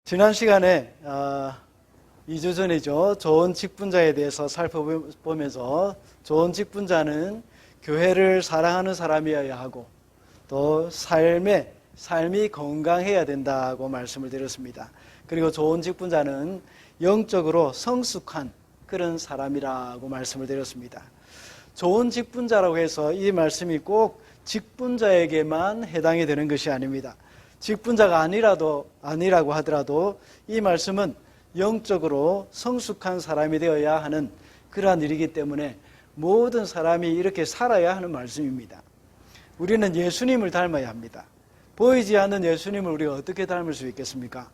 지난 시간에 2주 전이죠. 좋은 직분자에 대해서 살펴보면서 좋은 직분자는 교회를 사랑하는 사람이어야 하고 또 삶이 건강해야 된다고 말씀을 드렸습니다. 그리고 좋은 직분자는 영적으로 성숙한 그런 사람이라고 말씀을 드렸습니다. 좋은 직분자라고 해서 이 말씀이 꼭 직분자에게만 해당이 되는 것이 아닙니다. 직분자가 아니라고 하더라도 이 말씀은 영적으로 성숙한 사람이 되어야 하는 그러한 일이기 때문에 모든 사람이 이렇게 살아야 하는 말씀입니다. 우리는 예수님을 닮아야 합니다. 보이지 않는 예수님을 우리가 어떻게 닮을 수 있겠습니까?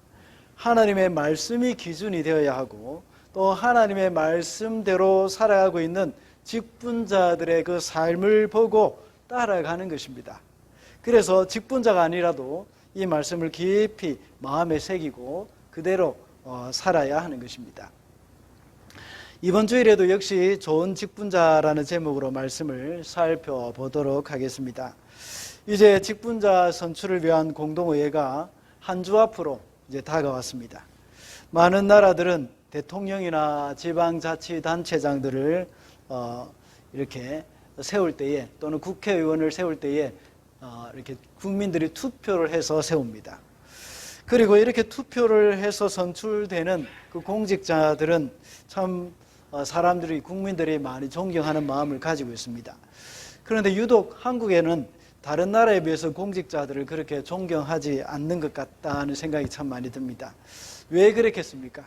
하나님의 말씀이 기준이 되어야 하고 또 하나님의 말씀대로 살아가고 있는 직분자들의 그 삶을 보고 따라가는 것입니다. 그래서 직분자가 아니라도 이 말씀을 깊이 마음에 새기고 그대로 살아야 하는 것입니다. 이번 주일에도 역시 좋은 직분자라는 제목으로 말씀을 살펴보도록 하겠습니다. 이제 직분자 선출을 위한 공동의회가 한 주 앞으로 이제 다가왔습니다. 많은 나라들은 대통령이나 지방자치단체장들을 이렇게 세울 때에 또는 국회의원을 세울 때에 이렇게 국민들이 투표를 해서 세웁니다. 그리고 이렇게 투표를 해서 선출되는 그 공직자들은 참 국민들이 많이 존경하는 마음을 가지고 있습니다. 그런데 유독 한국에는 다른 나라에 비해서 공직자들을 그렇게 존경하지 않는 것 같다는 생각이 참 많이 듭니다. 왜 그렇겠습니까?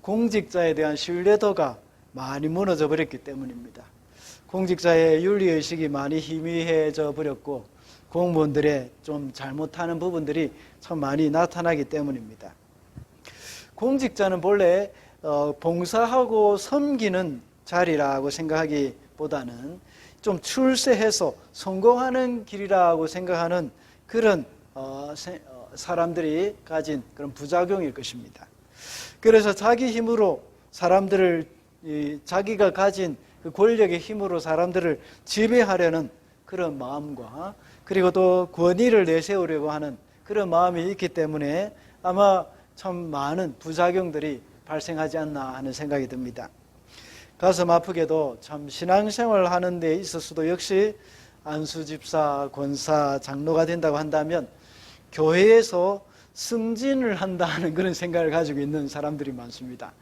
공직자에 대한 신뢰도가 많이 무너져 버렸기 때문입니다. 공직자의 윤리의식이 많이 희미해져 버렸고 공무원들의 좀 잘못하는 부분들이 참 많이 나타나기 때문입니다. 공직자는 본래 봉사하고 섬기는 자리라고 생각하기보다는 좀 출세해서 성공하는 길이라고 생각하는 그런 사람들이 가진 그런 부작용일 것입니다. 그래서 자기 힘으로 사람들을 자기가 가진 그 권력의 힘으로 사람들을 지배하려는 그런 마음과 그리고 또 권위를 내세우려고 하는 그런 마음이 있기 때문에 아마 참 많은 부작용들이 발생하지 않나 하는 생각이 듭니다. 가슴 아프게도 참 신앙생활 하는 데 있어서도 역시 안수집사, 권사, 장로가 된다고 한다면 교회에서 승진을 한다는 그런 생각을 가지고 있는 사람들이 많습니다.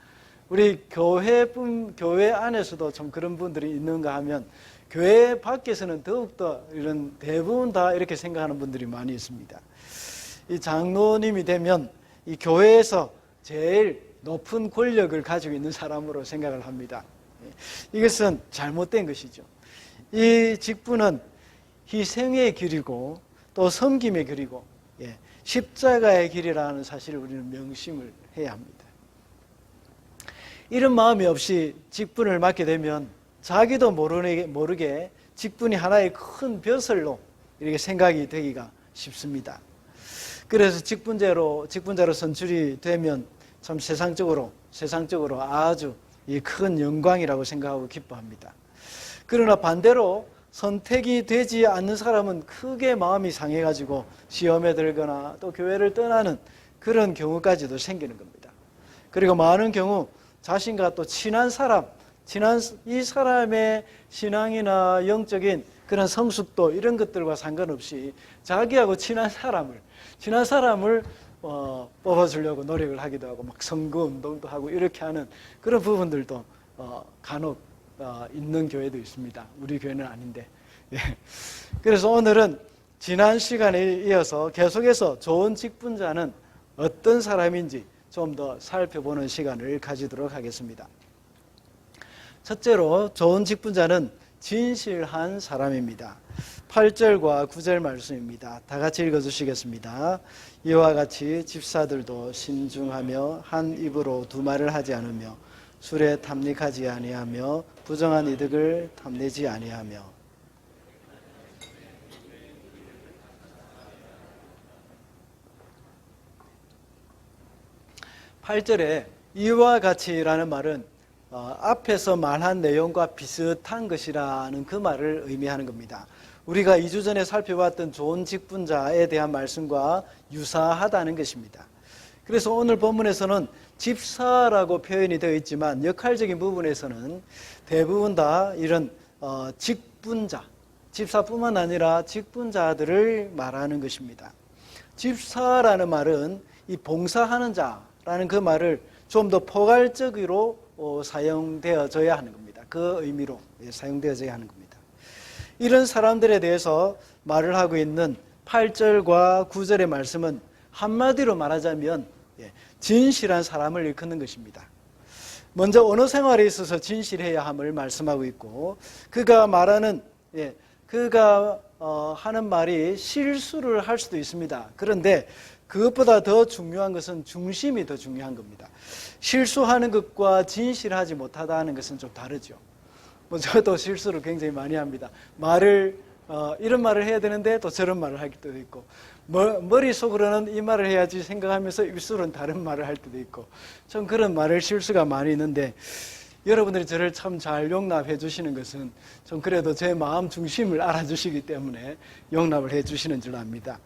우리 교회 안에서도 좀 그런 분들이 있는가 하면 교회 밖에서는 더욱더 이런 대부분 다 이렇게 생각하는 분들이 많이 있습니다. 이 장로님이 되면 이 교회에서 제일 높은 권력을 가지고 있는 사람으로 생각을 합니다. 이것은 잘못된 것이죠. 이 직분은 희생의 길이고 또 섬김의 길이고 십자가의 길이라는 사실을 우리는 명심을 해야 합니다. 이런 마음이 없이 직분을 맡게 되면 자기도 모르게 직분이 하나의 큰 벼슬로 이렇게 생각이 되기가 쉽습니다. 그래서 직분자로 선출이 되면 참 세상적으로 아주 큰 영광이라고 생각하고 기뻐합니다. 그러나 반대로 선택이 되지 않는 사람은 크게 마음이 상해가지고 시험에 들거나 또 교회를 떠나는 그런 경우까지도 생기는 겁니다. 그리고 많은 경우 자신과 또 친한 이 사람의 신앙이나 영적인 그런 성숙도 이런 것들과 상관없이 자기하고 친한 사람을 뽑아주려고 노력을 하기도 하고 막 선거운동도 하고 이렇게 하는 그런 부분들도 간혹 있는 교회도 있습니다. 우리 교회는 아닌데. 그래서 오늘은 지난 시간에 이어서 계속해서 좋은 직분자는 어떤 사람인지 좀 더 살펴보는 시간을 가지도록 하겠습니다. 첫째로 좋은 직분자는 진실한 사람입니다. 8절과 9절 말씀입니다. 다 같이 읽어주시겠습니다. 이와 같이 집사들도 신중하며 한 입으로 두 말을 하지 않으며 술에 탐닉하지 아니하며 부정한 이득을 탐내지 아니하며 8절에 이와 같이라는 말은 앞에서 말한 내용과 비슷한 것이라는 그 말을 의미하는 겁니다. 우리가 2주 전에 살펴봤던 좋은 직분자에 대한 말씀과 유사하다는 것입니다. 그래서 오늘 본문에서는 집사라고 표현이 되어 있지만 역할적인 부분에서는 대부분 다 이런 직분자, 집사뿐만 아니라 직분자들을 말하는 것입니다. 집사라는 말은 이 봉사하는 자라는 그 말을 좀 더 포괄적으로 사용되어져야 하는 겁니다. 그 의미로 사용되어져야 하는 겁니다. 이런 사람들에 대해서 말을 하고 있는 8절과 9절의 말씀은 한마디로 말하자면 진실한 사람을 일컫는 것입니다. 먼저 언어 생활에 있어서 진실해야 함을 말씀하고 있고, 그가 말하는 그가 하는 말이 실수를 할 수도 있습니다. 그런데 그것보다 더 중요한 것은 중심이 더 중요한 겁니다. 실수하는 것과 진실하지 못하다는 것은 좀 다르죠. 저도 실수를 굉장히 많이 합니다. 이런 말을 해야 되는데 또 저런 말을 할 때도 있고, 머릿속으로는 이 말을 해야지 생각하면서 입술은 다른 말을 할 때도 있고, 좀 그런 말을 실수가 많이 있는데, 여러분들이 저를 참 잘 용납해 주시는 것은 좀 그래도 제 마음 중심을 알아주시기 때문에 용납을 해 주시는 줄 압니다.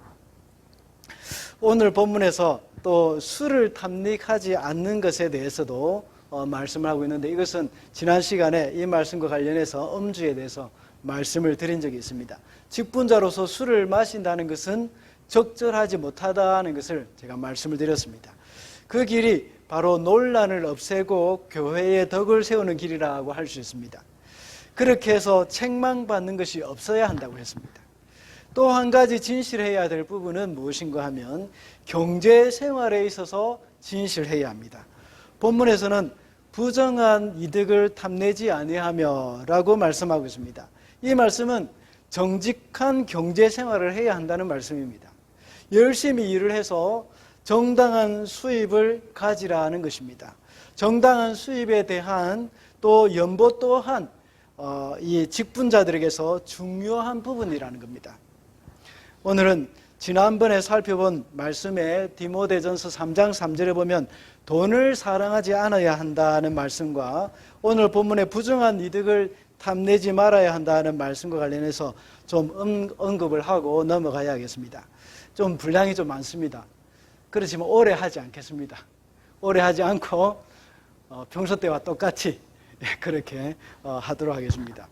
오늘 본문에서 또 술을 탐닉하지 않는 것에 대해서도 말씀을 하고 있는데, 이것은 지난 시간에 이 말씀과 관련해서 음주에 대해서 말씀을 드린 적이 있습니다. 직분자로서 술을 마신다는 것은 적절하지 못하다는 것을 제가 말씀을 드렸습니다. 그 길이 바로 논란을 없애고 교회의 덕을 세우는 길이라고 할 수 있습니다. 그렇게 해서 책망받는 것이 없어야 한다고 했습니다. 또 한 가지 진실해야 될 부분은 무엇인가 하면 경제 생활에 있어서 진실해야 합니다. 본문에서는 부정한 이득을 탐내지 아니하며 라고 말씀하고 있습니다. 이 말씀은 정직한 경제 생활을 해야 한다는 말씀입니다. 열심히 일을 해서 정당한 수입을 가지라는 것입니다. 정당한 수입에 대한 또 연보 또한 이 직분자들에게서 중요한 부분이라는 겁니다. 오늘은 지난번에 살펴본 말씀에 디모데전서 3장 3절에 보면 돈을 사랑하지 않아야 한다는 말씀과 오늘 본문의 부정한 이득을 탐내지 말아야 한다는 말씀과 관련해서 좀 언급을 하고 넘어가야겠습니다. 좀 분량이 좀 많습니다. 그렇지만 오래 하지 않겠습니다. 오래 하지 않고 평소 때와 똑같이 그렇게 하도록 하겠습니다.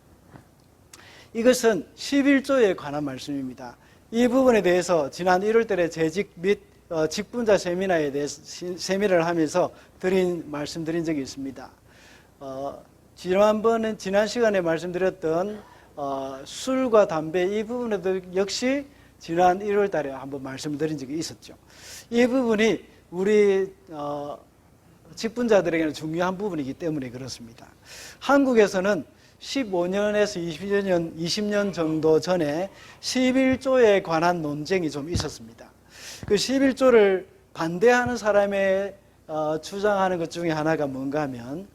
이것은 11조에 관한 말씀입니다. 이 부분에 대해서 지난 1월달에 재직 및 직분자 세미나에 대해서 세미나를 하면서 말씀드린 적이 있습니다. 지난 시간에 말씀드렸던 술과 담배 이 부분에도 역시 지난 1월달에 한번 말씀드린 적이 있었죠. 이 부분이 우리 직분자들에게는 중요한 부분이기 때문에 그렇습니다. 한국에서는 15년에서 20년 정도 전에 11조에 관한 논쟁이 좀 있었습니다. 그 11조를 반대하는 사람의 주장하는 것 중에 하나가 뭔가 하면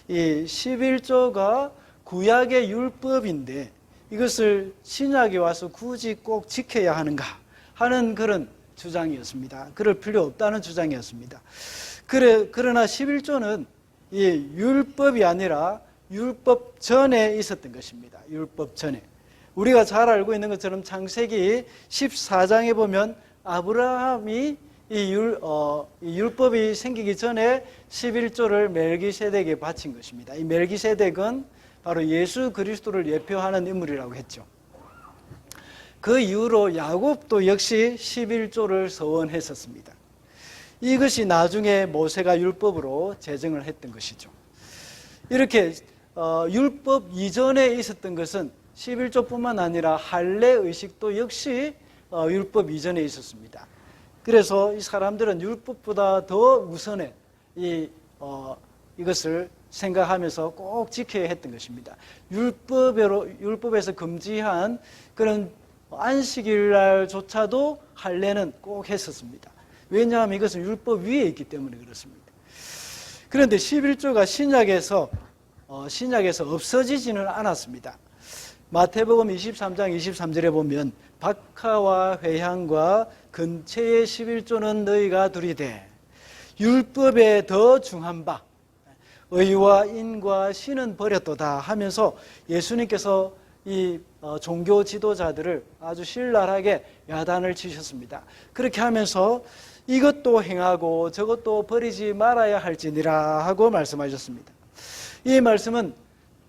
이 11조가 구약의 율법인데 이것을 신약에 와서 굳이 꼭 지켜야 하는가 하는 그런 주장이었습니다. 그럴 필요 없다는 주장이었습니다. 그러나 11조는 이 율법이 아니라 율법 전에 있었던 것입니다. 율법 전에. 우리가 잘 알고 있는 것처럼 창세기 14장에 보면 아브라함이 이 율법이 생기기 전에 11조를 멜기세덱에 바친 것입니다. 이 멜기세덱은 바로 예수 그리스도를 예표하는 인물이라고 했죠. 그 이후로 야곱도 역시 11조를 서원했었습니다. 이것이 나중에 모세가 율법으로 제정을 했던 것이죠. 이렇게 율법 이전에 있었던 것은 11조뿐만 아니라 할례 의식도 역시 율법 이전에 있었습니다. 그래서 이 사람들은 율법보다 더 우선에 이것을 생각하면서 꼭 지켜야 했던 것입니다. 율법에서 금지한 그런 안식일날조차도 할례는 꼭 했었습니다. 왜냐하면 이것은 율법 위에 있기 때문에 그렇습니다. 그런데 11조가 신약에서 없어지지는 않았습니다. 마태복음 23장 23절에 보면 박하와 회향과 근체의 11조는 너희가 두리되 율법에 더 중한 바 의와 인과 신은 버렸도다 하면서 예수님께서 이 종교 지도자들을 아주 신랄하게 야단을 치셨습니다. 그렇게 하면서 이것도 행하고 저것도 버리지 말아야 할지니라 하고 말씀하셨습니다. 이 말씀은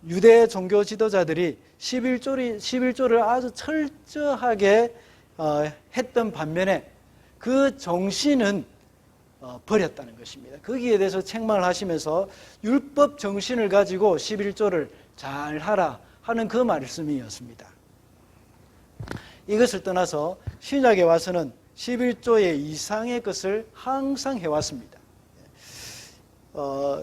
유대 종교 지도자들이 11조를 아주 철저하게 했던 반면에 그 정신은 버렸다는 것입니다. 거기에 대해서 책망을 하시면서 율법 정신을 가지고 11조를 잘 하라 하는 그 말씀이었습니다. 이것을 떠나서 신약에 와서는 11조의 이상의 것을 항상 해왔습니다.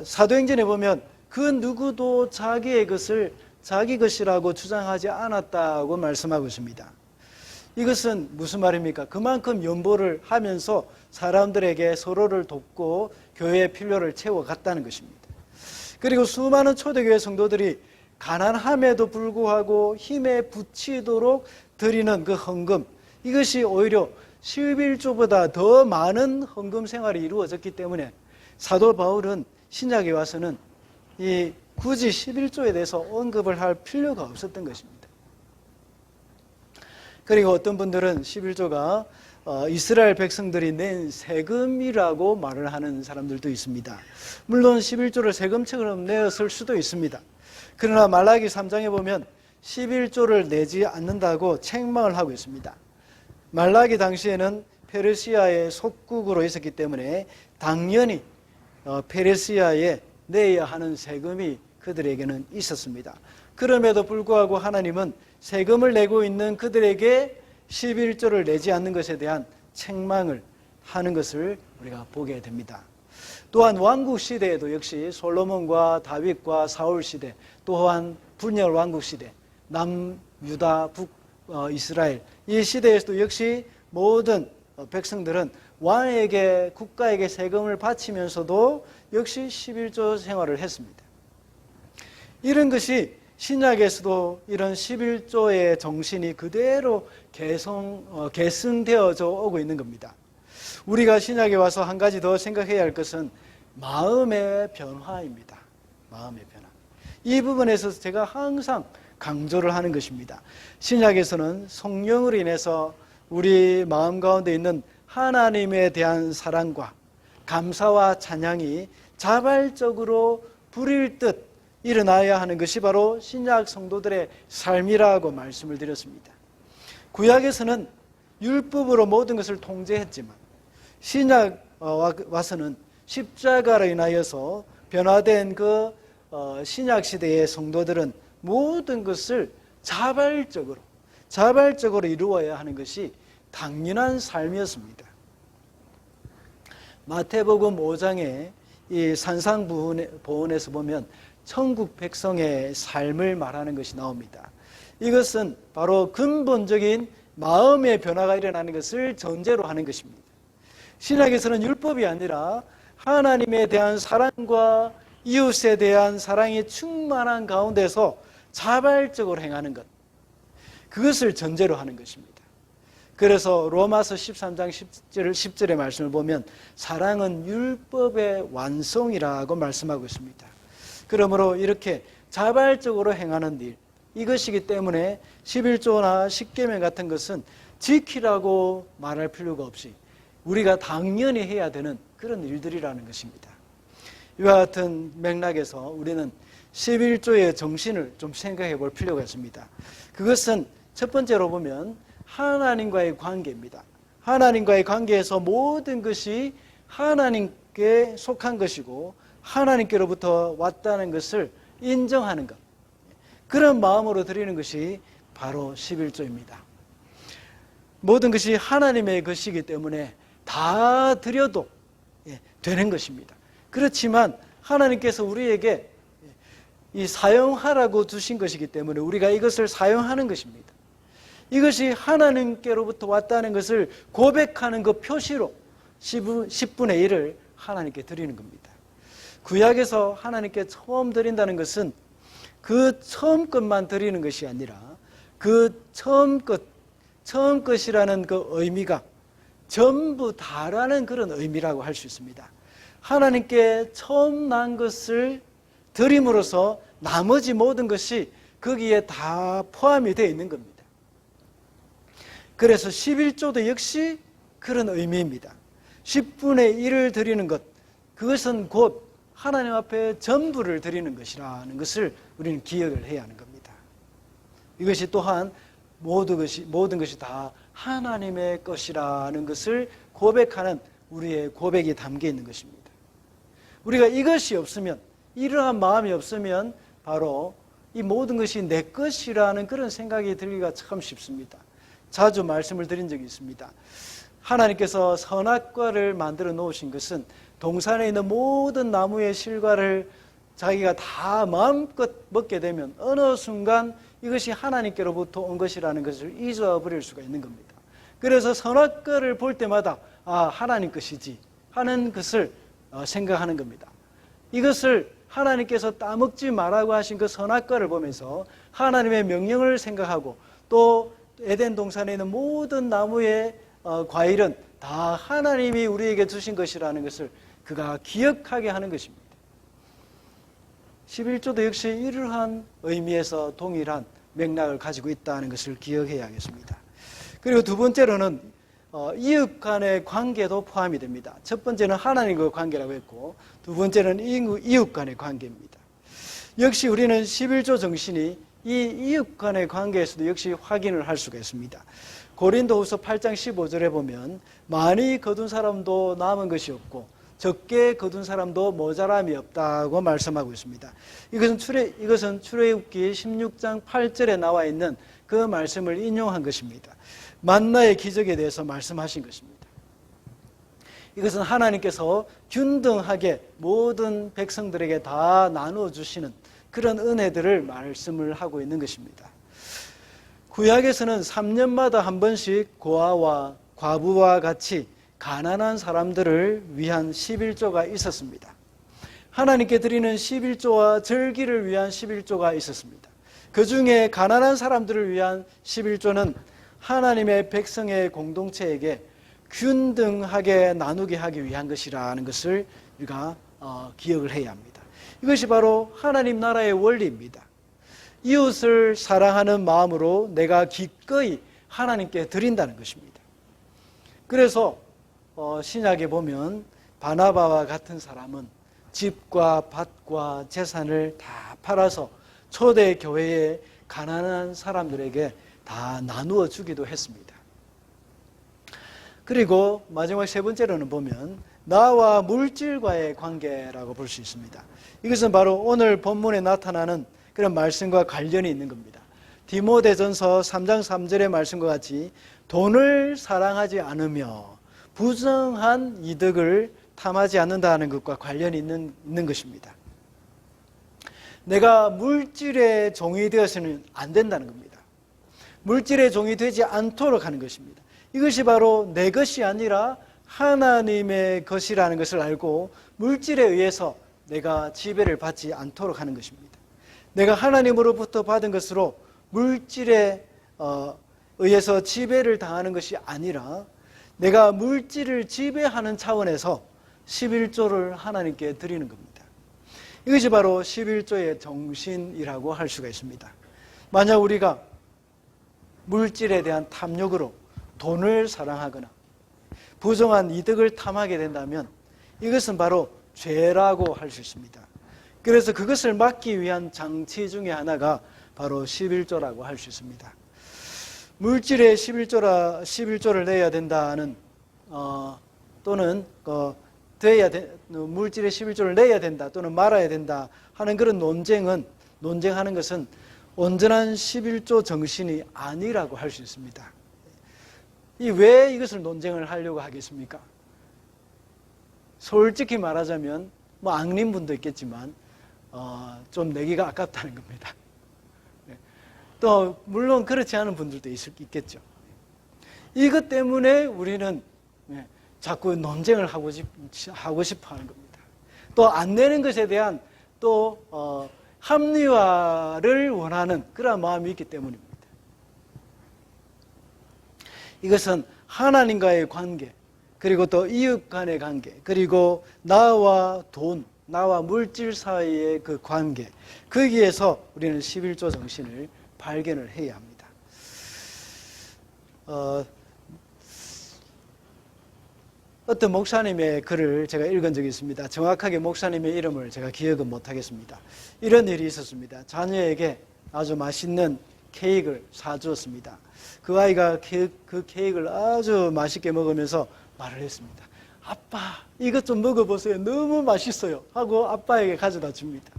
사도행전에 보면 그 누구도 자기의 것을 자기 것이라고 주장하지 않았다고 말씀하고 있습니다. 이것은 무슨 말입니까? 그만큼 연보를 하면서 사람들에게 서로를 돕고 교회의 필요를 채워갔다는 것입니다. 그리고 수많은 초대교회 성도들이 가난함에도 불구하고 힘에 부치도록 드리는 그 헌금, 이것이 오히려 11조보다 더 많은 헌금 생활이 이루어졌기 때문에 사도 바울은 신약에 와서는 굳이 11조에 대해서 언급을 할 필요가 없었던 것입니다. 그리고 어떤 분들은 11조가 이스라엘 백성들이 낸 세금이라고 말을 하는 사람들도 있습니다. 물론 11조를 세금처럼 내었을 수도 있습니다. 그러나 말라기 3장에 보면 11조를 내지 않는다고 책망을 하고 있습니다. 말라기 당시에는 페르시아의 속국으로 있었기 때문에 당연히 페르시아에 내야 하는 세금이 그들에게는 있었습니다. 그럼에도 불구하고 하나님은 세금을 내고 있는 그들에게 11조를 내지 않는 것에 대한 책망을 하는 것을 우리가 보게 됩니다. 또한 왕국 시대에도 역시 솔로몬과 다윗과 사울 시대, 또한 분열 왕국 시대, 남유다, 북이스라엘 이 시대에서도 역시 모든 백성들은 왕에게 국가에게 세금을 바치면서도 역시 11조 생활을 했습니다. 이런 것이 신약에서도 이런 11조의 정신이 그대로 계승되어져 오고 있는 겁니다. 우리가 신약에 와서 한 가지 더 생각해야 할 것은 마음의 변화입니다. 마음의 변화. 이 부분에서 제가 항상 강조를 하는 것입니다. 신약에서는 성령으로 인해서 우리 마음 가운데 있는 하나님에 대한 사랑과 감사와 찬양이 자발적으로 불일 듯 일어나야 하는 것이 바로 신약 성도들의 삶이라고 말씀을 드렸습니다. 구약에서는 율법으로 모든 것을 통제했지만 신약 와서는 십자가로 인하여서 변화된 그 신약 시대의 성도들은 모든 것을 자발적으로 이루어야 하는 것이 당연한 삶이었습니다. 마태복음 5장의 이 산상보훈에서 보면 천국 백성의 삶을 말하는 것이 나옵니다. 이것은 바로 근본적인 마음의 변화가 일어나는 것을 전제로 하는 것입니다. 신약에서는 율법이 아니라 하나님에 대한 사랑과 이웃에 대한 사랑이 충만한 가운데서 자발적으로 행하는 것, 그것을 전제로 하는 것입니다. 그래서 로마서 13장 10절의 말씀을 보면 사랑은 율법의 완성이라고 말씀하고 있습니다. 그러므로 이렇게 자발적으로 행하는 일, 이것이기 때문에 11조나 십계명 같은 것은 지키라고 말할 필요가 없이 우리가 당연히 해야 되는 그런 일들이라는 것입니다. 이와 같은 맥락에서 우리는 11조의 정신을 좀 생각해 볼 필요가 있습니다. 그것은 첫 번째로 보면 하나님과의 관계입니다. 하나님과의 관계에서 모든 것이 하나님께 속한 것이고 하나님께로부터 왔다는 것을 인정하는 것, 그런 마음으로 드리는 것이 바로 11조입니다. 모든 것이 하나님의 것이기 때문에 다 드려도 되는 것입니다. 그렇지만 하나님께서 우리에게 이 사용하라고 주신 것이기 때문에 우리가 이것을 사용하는 것입니다. 이것이 하나님께로부터 왔다는 것을 고백하는 그 표시로 10분의 1을 하나님께 드리는 겁니다. 구약에서 하나님께 처음 드린다는 것은 그 처음 것만 드리는 것이 아니라 그 처음 것이라는 그 의미가 전부 다라는 그런 의미라고 할 수 있습니다. 하나님께 처음 난 것을 드림으로써 나머지 모든 것이 거기에 다 포함이 되어 있는 겁니다. 그래서 11조도 역시 그런 의미입니다. 10분의 1을 드리는 것, 그것은 곧 하나님 앞에 전부를 드리는 것이라는 것을 우리는 기억을 해야 하는 겁니다. 이것이 또한 모든 것이 다 하나님의 것이라는 것을 고백하는 우리의 고백이 담겨 있는 것입니다. 우리가 이것이 없으면, 이러한 마음이 없으면 바로 이 모든 것이 내 것이라는 그런 생각이 들기가 참 쉽습니다. 자주 말씀을 드린 적이 있습니다. 하나님께서 선악과를 만들어 놓으신 것은 동산에 있는 모든 나무의 실과를 자기가 다 마음껏 먹게 되면 어느 순간 이것이 하나님께로부터 온 것이라는 것을 잊어버릴 수가 있는 겁니다. 그래서 선악과를 볼 때마다 하나님 것이지 하는 것을 생각하는 겁니다. 이것을 하나님께서 따먹지 말라고 하신 그 선악과를 보면서 하나님의 명령을 생각하고 또 에덴 동산에 있는 모든 나무의 과일은 다 하나님이 우리에게 주신 것이라는 것을 그가 기억하게 하는 것입니다. 11조도 역시 이러한 의미에서 동일한 맥락을 가지고 있다는 것을 기억해야겠습니다. 그리고 두 번째로는 이웃 간의 관계도 포함이 됩니다. 첫 번째는 하나님과의 관계라고 했고 두 번째는 이웃 간의 관계입니다. 역시 우리는 11조 정신이 이 이웃 간의 관계에서도 역시 확인을 할 수가 있습니다. 고린도후서 8장 15절에 보면 많이 거둔 사람도 남은 것이 없고 적게 거둔 사람도 모자람이 없다고 말씀하고 있습니다. 이것은 출애굽기 16장 8절에 나와 있는 그 말씀을 인용한 것입니다. 만나의 기적에 대해서 말씀하신 것입니다. 이것은 하나님께서 균등하게 모든 백성들에게 다 나누어 주시는 그런 은혜들을 말씀을 하고 있는 것입니다. 구약에서는 3년마다 한 번씩 고아와 과부와 같이 가난한 사람들을 위한 11조가 있었습니다. 하나님께 드리는 11조와 절기를 위한 11조가 있었습니다. 그 중에 가난한 사람들을 위한 11조는 하나님의 백성의 공동체에게 균등하게 나누게 하기 위한 것이라는 것을 우리가 기억을 해야 합니다. 이것이 바로 하나님 나라의 원리입니다. 이웃을 사랑하는 마음으로 내가 기꺼이 하나님께 드린다는 것입니다. 그래서 신약에 보면 바나바와 같은 사람은 집과 밭과 재산을 다 팔아서 초대 교회의 가난한 사람들에게 다 나누어 주기도 했습니다. 그리고 마지막 세 번째로는 보면 나와 물질과의 관계라고 볼 수 있습니다. 이것은 바로 오늘 본문에 나타나는 그런 말씀과 관련이 있는 겁니다. 디모데전서 3장 3절의 말씀과 같이 돈을 사랑하지 않으며 부정한 이득을 탐하지 않는다는 것과 관련이 있는 것입니다. 내가 물질의 종이 되어서는 안 된다는 겁니다. 물질의 종이 되지 않도록 하는 것입니다. 이것이 바로 내 것이 아니라 하나님의 것이라는 것을 알고 물질에 의해서 내가 지배를 받지 않도록 하는 것입니다. 내가 하나님으로부터 받은 것으로 물질에 의해서 지배를 당하는 것이 아니라 내가 물질을 지배하는 차원에서 11조를 하나님께 드리는 겁니다. 이것이 바로 11조의 정신이라고 할 수가 있습니다. 만약 우리가 물질에 대한 탐욕으로 돈을 사랑하거나 부정한 이득을 탐하게 된다면 이것은 바로 죄라고 할 수 있습니다. 그래서 그것을 막기 위한 장치 중에 하나가 바로 11조라고 할 수 있습니다. 물질에 11조를 내야 된다는 또는 물질에 11조를 내야 된다 또는 말아야 된다 하는 그런 논쟁하는 것은 온전한 11조 정신이 아니라고 할 수 있습니다. 왜 이것을 논쟁을 하려고 하겠습니까? 솔직히 말하자면 악린 분도 있겠지만 좀 내기가 아깝다는 겁니다. 또 물론 그렇지 않은 분들도 있겠죠. 이것 때문에 우리는 자꾸 논쟁을 하고 싶어 하는 겁니다. 또 안 내는 것에 대한 또 합리화를 원하는 그런 마음이 있기 때문입니다. 이것은 하나님과의 관계, 그리고 또 이웃 간의 관계, 그리고 나와 돈, 나와 물질 사이의 그 관계, 거기에서 우리는 11조 정신을 발견을 해야 합니다. 어떤 목사님의 글을 제가 읽은 적이 있습니다. 정확하게 목사님의 이름을 제가 기억은 못하겠습니다. 이런 일이 있었습니다. 자녀에게 아주 맛있는 케이크를 사주었습니다. 그 아이가 그 케이크를 아주 맛있게 먹으면서 말을 했습니다. 아빠, 이것 좀 먹어보세요. 너무 맛있어요. 하고 아빠에게 가져다 줍니다.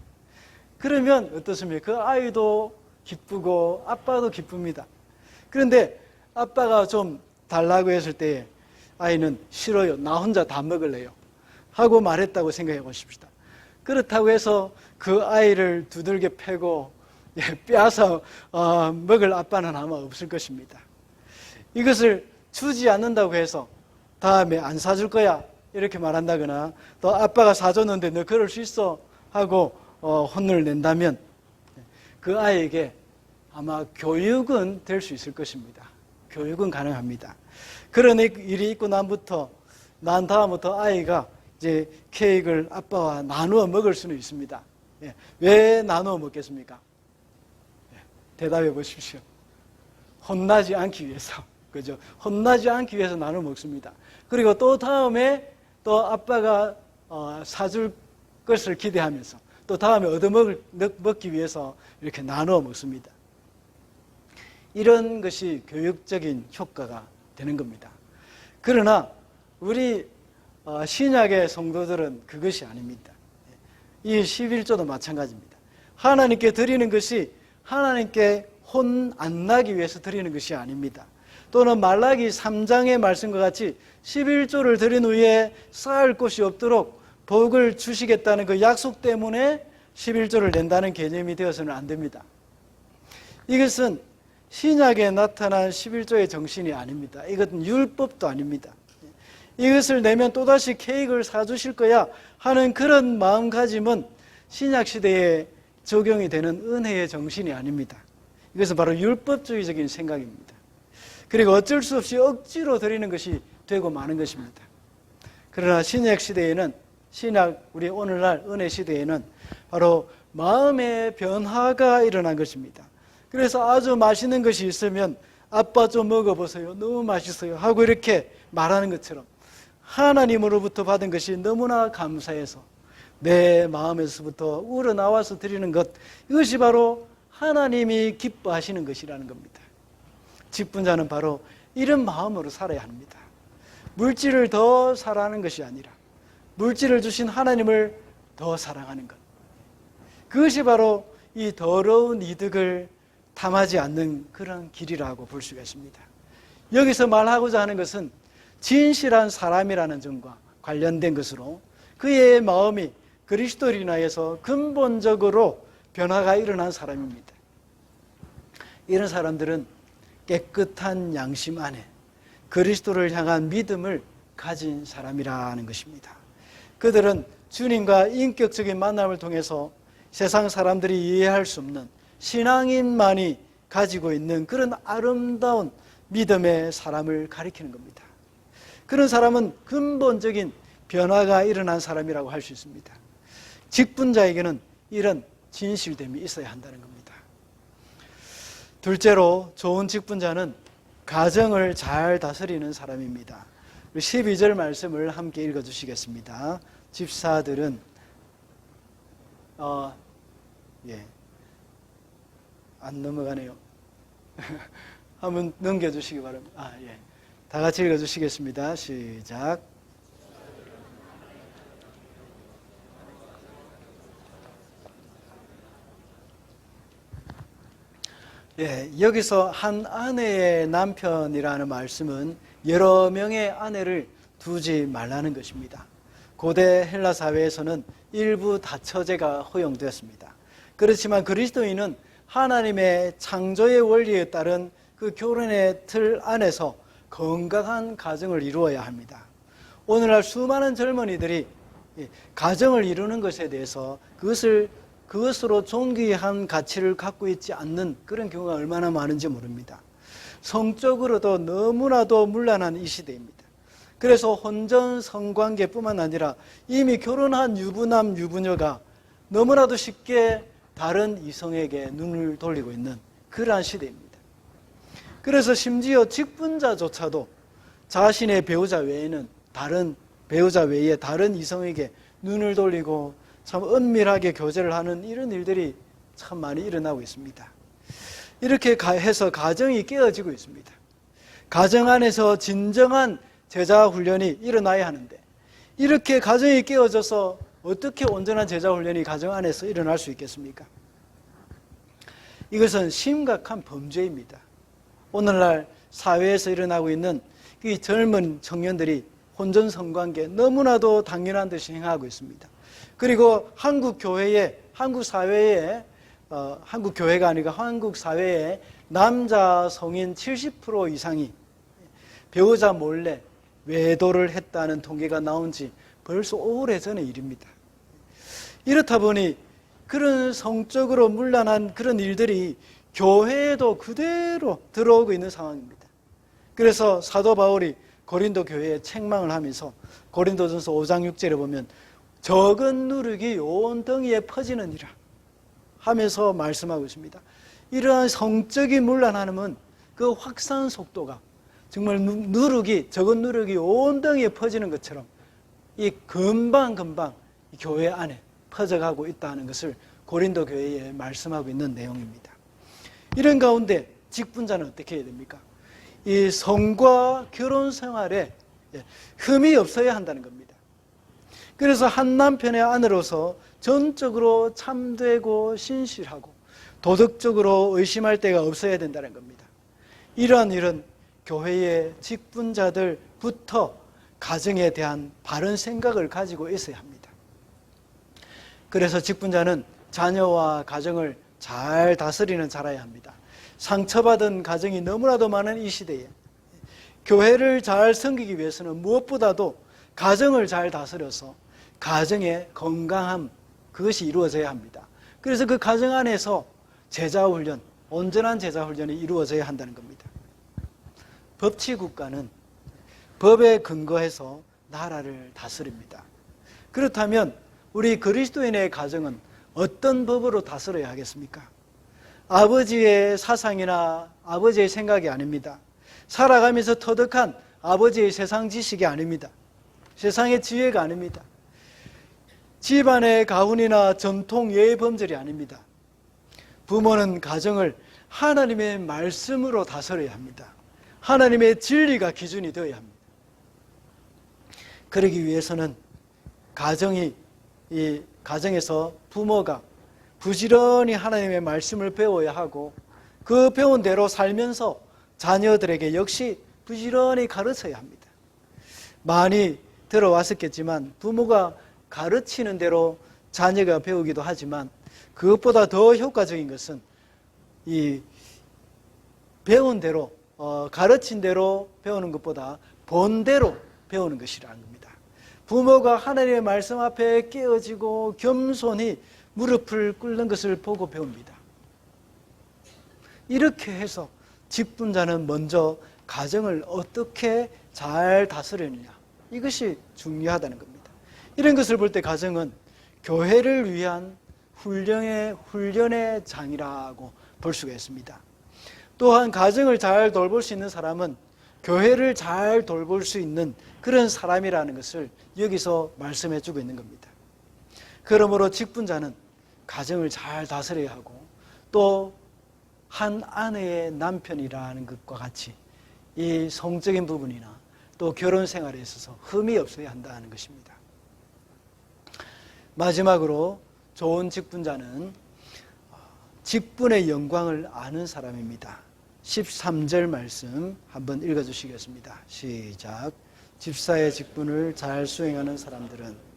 그러면 어떻습니까? 그 아이도 기쁘고 아빠도 기쁩니다. 그런데 아빠가 좀 달라고 했을 때 아이는 싫어요. 나 혼자 다 먹을래요. 하고 말했다고 생각해 보십시다. 그렇다고 해서 그 아이를 두들겨 패고 빼앗아 먹을 아빠는 아마 없을 것입니다. 이것을 주지 않는다고 해서 다음에 안 사줄 거야 이렇게 말한다거나 또 아빠가 사줬는데 너 그럴 수 있어 하고 혼을 낸다면 그 아이에게 아마 교육은 될 수 있을 것입니다. 교육은 가능합니다. 그런 일이 있고 난 다음부터 아이가 이제 케이크를 아빠와 나누어 먹을 수는 있습니다. 왜 나누어 먹겠습니까? 대답해 보십시오. 혼나지 않기 위해서. 그죠? 혼나지 않기 위해서 나눠 먹습니다. 그리고 또 다음에 또 아빠가 사줄 것을 기대하면서 또 다음에 얻어먹기 위해서 이렇게 나눠 먹습니다. 이런 것이 교육적인 효과가 되는 겁니다. 그러나 우리 신약의 성도들은 그것이 아닙니다. 이 11조도 마찬가지입니다. 하나님께 드리는 것이 하나님께 혼 안 나기 위해서 드리는 것이 아닙니다. 또는 말라기 3장의 말씀과 같이 11조를 드린 후에 쌓을 곳이 없도록 복을 주시겠다는 그 약속 때문에 11조를 낸다는 개념이 되어서는 안 됩니다. 이것은 신약에 나타난 11조의 정신이 아닙니다. 이것은 율법도 아닙니다. 이것을 내면 또다시 케이크를 사주실 거야 하는 그런 마음가짐은 신약시대에 적용이 되는 은혜의 정신이 아닙니다. 이것은 바로 율법주의적인 생각입니다. 그리고 어쩔 수 없이 억지로 드리는 것이 되고 마는 것입니다. 그러나 신약시대에는 우리 오늘날 은혜 시대에는 바로 마음의 변화가 일어난 것입니다. 그래서 아주 맛있는 것이 있으면 아빠 좀 먹어보세요. 너무 맛있어요. 하고 이렇게 말하는 것처럼 하나님으로부터 받은 것이 너무나 감사해서 내 마음에서부터 우러나와서 드리는 것, 이것이 바로 하나님이 기뻐하시는 것이라는 겁니다. 직분자는 바로 이런 마음으로 살아야 합니다. 물질을 더 사랑하는 것이 아니라 물질을 주신 하나님을 더 사랑하는 것. 그것이 바로 이 더러운 이득을 탐하지 않는 그런 길이라고 볼 수가 있습니다. 여기서 말하고자 하는 것은 진실한 사람이라는 점과 관련된 것으로 그의 마음이 그리스도로 인하여서 근본적으로 변화가 일어난 사람입니다. 이런 사람들은 깨끗한 양심 안에 그리스도를 향한 믿음을 가진 사람이라는 것입니다. 그들은 주님과 인격적인 만남을 통해서 세상 사람들이 이해할 수 없는 신앙인만이 가지고 있는 그런 아름다운 믿음의 사람을 가리키는 겁니다. 그런 사람은 근본적인 변화가 일어난 사람이라고 할 수 있습니다. 직분자에게는 이런 진실됨이 있어야 한다는 겁니다. 둘째로 좋은 직분자는 가정을 잘 다스리는 사람입니다. 12절 말씀을 함께 읽어주시겠습니다. 집사들은 안 넘어가네요. 한번 넘겨주시기 바랍니다. 다 같이 읽어주시겠습니다. 시작. 여기서 한 아내의 남편이라는 말씀은 여러 명의 아내를 두지 말라는 것입니다. 고대 헬라 사회에서는 일부 다처제가 허용되었습니다. 그렇지만 그리스도인은 하나님의 창조의 원리에 따른 그 결혼의 틀 안에서 건강한 가정을 이루어야 합니다. 오늘날 수많은 젊은이들이 가정을 이루는 것에 대해서 그것으로 존귀한 가치를 갖고 있지 않는 그런 경우가 얼마나 많은지 모릅니다. 성적으로도 너무나도 문란한 이 시대입니다. 그래서 혼전 성관계뿐만 아니라 이미 결혼한 유부남 유부녀가 너무나도 쉽게 다른 이성에게 눈을 돌리고 있는 그러한 시대입니다. 그래서 심지어 직분자조차도 자신의 배우자 외에는 다른 배우자 외에 다른 이성에게 눈을 돌리고 참 은밀하게 교제를 하는 이런 일들이 참 많이 일어나고 있습니다. 이렇게 해서 가정이 깨어지고 있습니다. 가정 안에서 진정한 제자 훈련이 일어나야 하는데, 이렇게 가정이 깨어져서 어떻게 온전한 제자 훈련이 가정 안에서 일어날 수 있겠습니까? 이것은 심각한 범죄입니다. 오늘날 사회에서 일어나고 있는 이 젊은 청년들이 혼전 성관계 너무나도 당연한 듯이 행하고 있습니다. 그리고 한국 교회에, 한국 사회에, 한국 교회가 아니라 한국 사회에 남자 성인 70% 이상이 배우자 몰래 외도를 했다는 통계가 나온 지 벌써 오래전의 일입니다. 이렇다 보니 그런 성적으로 문란한 그런 일들이 교회에도 그대로 들어오고 있는 상황입니다. 그래서 사도 바울이 고린도 교회에 책망을 하면서 고린도전서 5장 6절에 보면 적은 누룩이 온 덩이에 퍼지느니라 하면서 말씀하고 있습니다. 이러한 성적인 문란함은 그 확산 속도가 정말 누룩이, 적은 누룩이 온 덩이에 퍼지는 것처럼 이 금방금방 교회 안에 퍼져가고 있다는 것을 고린도 교회에 말씀하고 있는 내용입니다. 이런 가운데 직분자는 어떻게 해야 됩니까? 이 성과 결혼 생활에 흠이 없어야 한다는 겁니다. 그래서 한 남편의 아내로서 전적으로 참되고 신실하고 도덕적으로 의심할 데가 없어야 된다는 겁니다. 이러한 일은 교회의 직분자들부터 가정에 대한 바른 생각을 가지고 있어야 합니다. 그래서 직분자는 자녀와 가정을 잘 다스리는 자라야 합니다. 상처받은 가정이 너무나도 많은 이 시대에 교회를 잘 섬기기 위해서는 무엇보다도 가정을 잘 다스려서 가정의 건강함, 그것이 이루어져야 합니다. 그래서 그 가정 안에서 제자훈련, 온전한 제자훈련이 이루어져야 한다는 겁니다. 법치국가는 법에 근거해서 나라를 다스립니다. 그렇다면 우리 그리스도인의 가정은 어떤 법으로 다스려야 하겠습니까? 아버지의 사상이나 아버지의 생각이 아닙니다. 살아가면서 터득한 아버지의 세상 지식이 아닙니다. 세상의 지혜가 아닙니다. 집안의 가훈이나 전통 예의 범절이 아닙니다. 부모는 가정을 하나님의 말씀으로 다스려야 합니다. 하나님의 진리가 기준이 되어야 합니다. 그러기 위해서는 이 가정에서 부모가 부지런히 하나님의 말씀을 배워야 하고 그 배운 대로 살면서 자녀들에게 역시 부지런히 가르쳐야 합니다. 많이 들어왔었겠지만 부모가 가르치는 대로 자녀가 배우기도 하지만 그것보다 더 효과적인 것은 이 배운 대로 가르친 대로 배우는 것보다 본대로 배우는 것이라는 겁니다. 부모가 하나님의 말씀 앞에 깨어지고 겸손히 무릎을 꿇는 것을 보고 배웁니다. 이렇게 해서 직분자는 먼저 가정을 어떻게 잘 다스리느냐, 이것이 중요하다는 겁니다. 이런 것을 볼 때 가정은 교회를 위한 훈련의 장이라고 볼 수가 있습니다. 또한 가정을 잘 돌볼 수 있는 사람은 교회를 잘 돌볼 수 있는 그런 사람이라는 것을 여기서 말씀해 주고 있는 겁니다. 그러므로 직분자는 가정을 잘 다스려야 하고 또 한 아내의 남편이라는 것과 같이 이 성적인 부분이나 또 결혼 생활에 있어서 흠이 없어야 한다는 것입니다. 마지막으로 좋은 직분자는 직분의 영광을 아는 사람입니다. 13절 말씀 한번 읽어주시겠습니다. 시작. 집사의 직분을 잘 수행하는 사람들은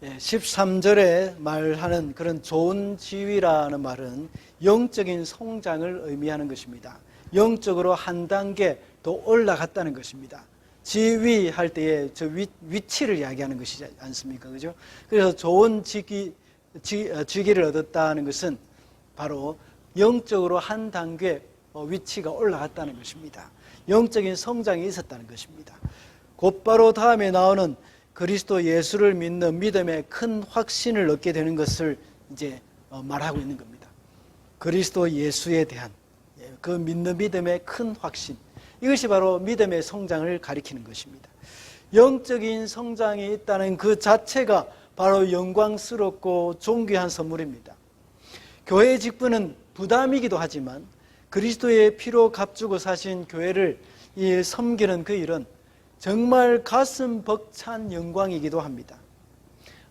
13절에 말하는 그런 좋은 지위라는 말은 영적인 성장을 의미하는 것입니다. 영적으로 한 단계 더 올라갔다는 것입니다. 지위할 때에 저 위치를 이야기하는 것이지 않습니까? 그죠? 그래서 좋은 직위를 얻었다는 것은 바로 영적으로 한 단계 위치가 올라갔다는 것입니다. 영적인 성장이 있었다는 것입니다. 곧바로 다음에 나오는 그리스도 예수를 믿는 믿음의 큰 확신을 얻게 되는 것을 이제 말하고 있는 겁니다. 그리스도 예수에 대한 그 믿는 믿음의 큰 확신, 이것이 바로 믿음의 성장을 가리키는 것입니다. 영적인 성장이 있다는 그 자체가 바로 영광스럽고 존귀한 선물입니다. 교회의 직분은 부담이기도 하지만 그리스도의 피로 값주고 사신 교회를 섬기는 그 일은 정말 가슴 벅찬 영광이기도 합니다.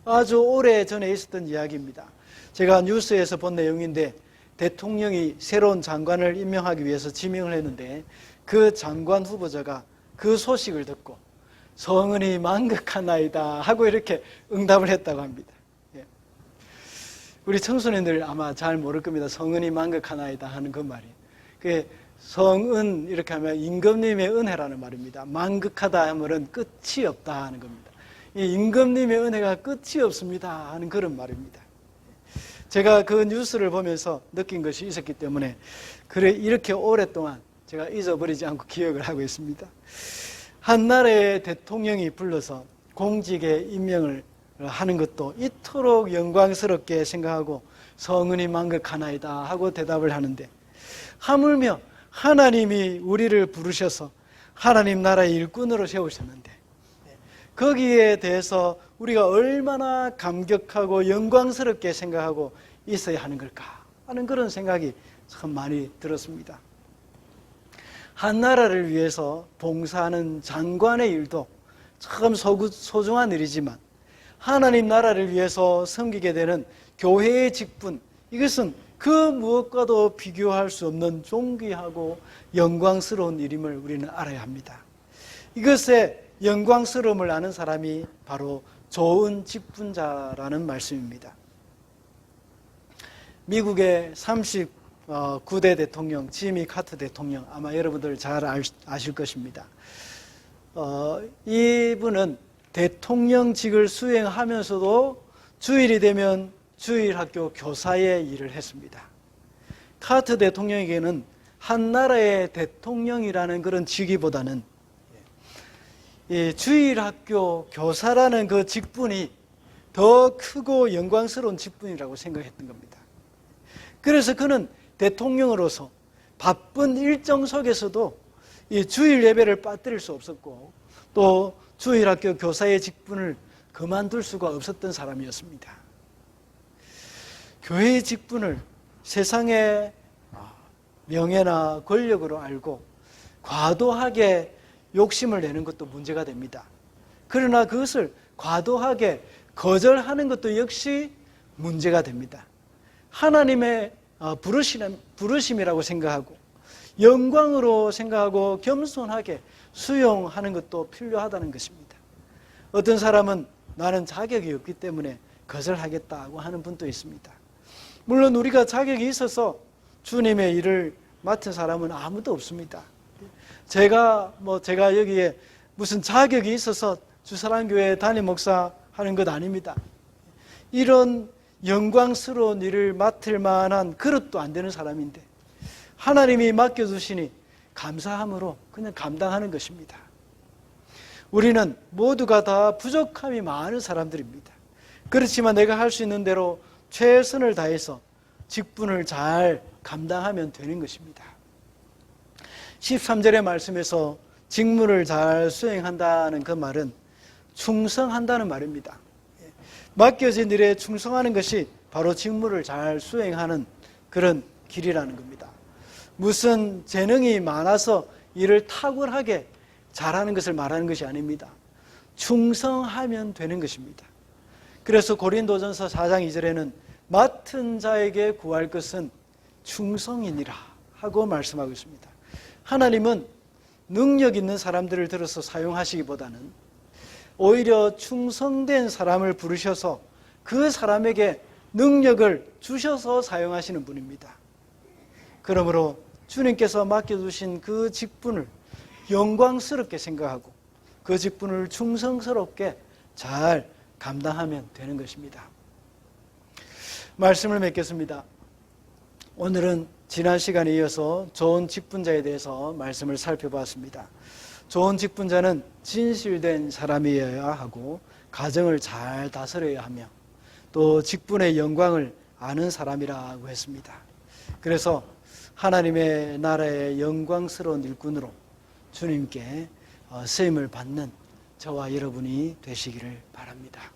아주 오래전에 있었던 이야기입니다. 제가 뉴스에서 본 내용인데, 대통령이 새로운 장관을 임명하기 위해서 지명을 했는데 그 장관 후보자가 그 소식을 듣고 성은이 만극하나이다 하고 이렇게 응답을 했다고 합니다. 우리 청소년들 아마 잘 모를 겁니다. 성은이 만극하나이다 하는 그 말이. 그게 성은 이렇게 하면 임금님의 은혜라는 말입니다. 만극하다 하면 끝이 없다 하는 겁니다. 이 임금님의 은혜가 끝이 없습니다 하는 그런 말입니다. 제가 그 뉴스를 보면서 느낀 것이 있었기 때문에 그래 이렇게 오랫동안 제가 잊어버리지 않고 기억을 하고 있습니다. 한 나라의 대통령이 불러서 공직에 임명을 하는 것도 이토록 영광스럽게 생각하고 성은이 만극하나이다 하고 대답을 하는데, 하물며 하나님이 우리를 부르셔서 하나님 나라의 일꾼으로 세우셨는데 거기에 대해서 우리가 얼마나 감격하고 영광스럽게 생각하고 있어야 하는 걸까 하는 그런 생각이 참 많이 들었습니다. 한 나라를 위해서 봉사하는 장관의 일도 참 소중한 일이지만 하나님 나라를 위해서 섬기게 되는 교회의 직분, 이것은 그 무엇과도 비교할 수 없는 존귀하고 영광스러운 일임을 우리는 알아야 합니다. 이것의 영광스러움을 아는 사람이 바로 좋은 직분자라는 말씀입니다. 미국의 39대 대통령 지미 카터 대통령, 아마 여러분들 잘 아실 것입니다. 이분은 대통령직을 수행하면서도 주일이 되면 주일학교 교사의 일을 했습니다. 카터 대통령에게는 한 나라의 대통령이라는 그런 직위보다는 이 주일학교 교사라는 그 직분이 더 크고 영광스러운 직분이라고 생각했던 겁니다. 그래서 그는 대통령으로서 바쁜 일정 속에서도 이 주일 예배를 빠뜨릴 수 없었고 또 주일학교 교사의 직분을 그만둘 수가 없었던 사람이었습니다. 교회의 직분을 세상의 명예나 권력으로 알고 과도하게 욕심을 내는 것도 문제가 됩니다. 그러나 그것을 과도하게 거절하는 것도 역시 문제가 됩니다. 하나님의 부르심이라고 생각하고 영광으로 생각하고 겸손하게 수용하는 것도 필요하다는 것입니다. 어떤 사람은 나는 자격이 없기 때문에 거절하겠다고 하는 분도 있습니다. 물론 우리가 자격이 있어서 주님의 일을 맡은 사람은 아무도 없습니다. 제가 여기에 무슨 자격이 있어서 주사랑교회 담임 목사 하는 것 아닙니다. 이런 영광스러운 일을 맡을 만한 그릇도 안 되는 사람인데 하나님이 맡겨주시니 감사함으로 그냥 감당하는 것입니다. 우리는 모두가 다 부족함이 많은 사람들입니다. 그렇지만 내가 할 수 있는 대로 최선을 다해서 직분을 잘 감당하면 되는 것입니다. 13절의 말씀에서 직무를 잘 수행한다는 그 말은 충성한다는 말입니다. 맡겨진 일에 충성하는 것이 바로 직무를 잘 수행하는 그런 길이라는 겁니다. 무슨 재능이 많아서 일을 탁월하게 잘하는 것을 말하는 것이 아닙니다. 충성하면 되는 것입니다. 그래서 고린도전서 4장 2절에는 맡은 자에게 구할 것은 충성이니라 하고 말씀하고 있습니다. 하나님은 능력 있는 사람들을 들어서 사용하시기보다는 오히려 충성된 사람을 부르셔서 그 사람에게 능력을 주셔서 사용하시는 분입니다. 그러므로 주님께서 맡겨주신 그 직분을 영광스럽게 생각하고 그 직분을 충성스럽게 잘 감당하면 되는 것입니다. 말씀을 맺겠습니다. 오늘은 지난 시간에 이어서 좋은 직분자에 대해서 말씀을 살펴봤습니다. 좋은 직분자는 진실된 사람이어야 하고 가정을 잘 다스려야 하며 또 직분의 영광을 아는 사람이라고 했습니다. 그래서 하나님의 나라의 영광스러운 일꾼으로 주님께 쓰임을 받는 저와 여러분이 되시기를 바랍니다.